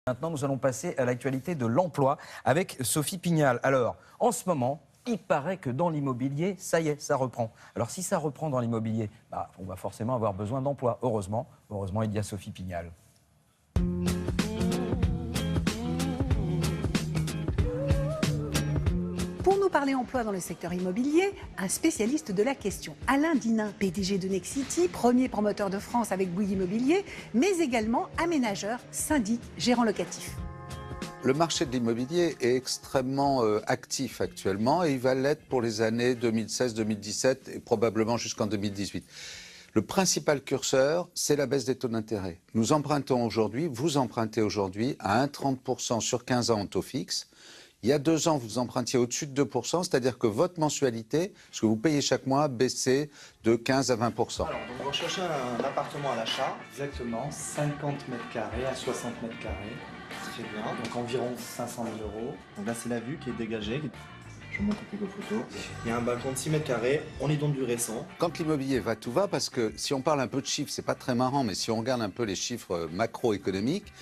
Maintenant, nous allons passer à l'actualité de l'emploi avec Sophie Pignal. Alors, en ce moment, il paraît que dans l'immobilier, ça y est, ça reprend. Alors, si ça reprend dans l'immobilier, on va forcément avoir besoin d'emploi. Heureusement, il y a Sophie Pignal. Pour nous parler emploi dans le secteur immobilier, un spécialiste de la question, Alain Dinin, PDG de Nexity, premier promoteur de France avec Bouygues Immobilier, mais également aménageur, syndic, gérant locatif. Le marché de l'immobilier est extrêmement actif actuellement et il va l'être pour les années 2016, 2017 et probablement jusqu'en 2018. Le principal curseur, c'est la baisse des taux d'intérêt. Nous empruntons aujourd'hui, vous empruntez aujourd'hui à 1,30% sur 15 ans en taux fixe. Il y a 2 ans, vous empruntiez au-dessus de 2%, c'est-à-dire que votre mensualité, ce que vous payez chaque mois, baissait de 15 à 20%. Alors, donc vous recherchez un appartement à l'achat. Exactement, 50 mètres carrés à 60 mètres carrés. Très bien, donc environ 500 000 euros. Donc là, c'est la vue qui est dégagée. Je vous montre quelques photos. Il y a un balcon de 6 mètres carrés, on est dans du récent. Quand l'immobilier va, tout va, parce que si on parle un peu de chiffres, c'est pas très marrant, mais si on regarde un peu les chiffres macroéconomiques,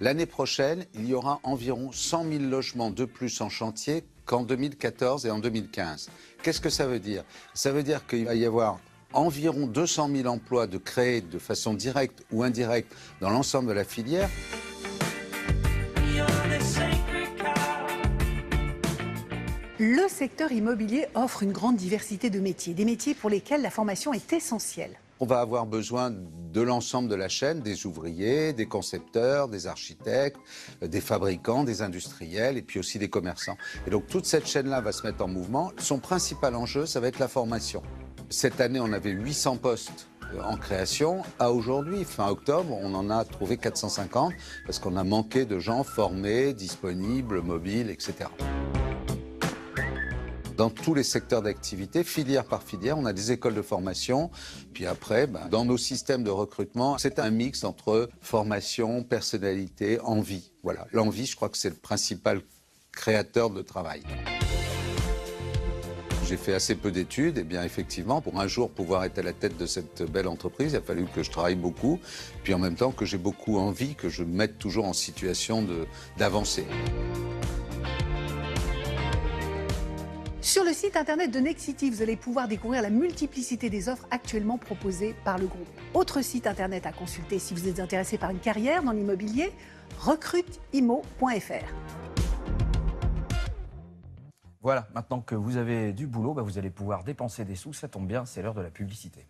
l'année prochaine, il y aura environ 100 000 logements de plus en chantier qu'en 2014 et en 2015. Qu'est-ce que ça veut dire? Ça veut dire qu'il va y avoir environ 200 000 emplois de créés de façon directe ou indirecte dans l'ensemble de la filière. Le secteur immobilier offre une grande diversité de métiers, des métiers pour lesquels la formation est essentielle. On va avoir besoin de l'ensemble de la chaîne, des ouvriers, des concepteurs, des architectes, des fabricants, des industriels et puis aussi des commerçants. Et donc toute cette chaîne-là va se mettre en mouvement. Son principal enjeu, ça va être la formation. Cette année, on avait 800 postes en création. À aujourd'hui, fin octobre, on en a trouvé 450 parce qu'on a manqué de gens formés, disponibles, mobiles, etc. Dans tous les secteurs d'activité, filière par filière, on a des écoles de formation. Puis après, dans nos systèmes de recrutement, c'est un mix entre formation, personnalité, envie. Voilà, l'envie, je crois que c'est le principal créateur de travail. J'ai fait assez peu d'études, et bien effectivement, pour un jour pouvoir être à la tête de cette belle entreprise, il a fallu que je travaille beaucoup, puis en même temps que j'ai beaucoup envie, que je me mette toujours en situation d'avancer. Sur le site internet de Nexity, vous allez pouvoir découvrir la multiplicité des offres actuellement proposées par le groupe. Autre site internet à consulter si vous êtes intéressé par une carrière dans l'immobilier, recruteimo.fr. Voilà, maintenant que vous avez du boulot, vous allez pouvoir dépenser des sous, ça tombe bien, c'est l'heure de la publicité.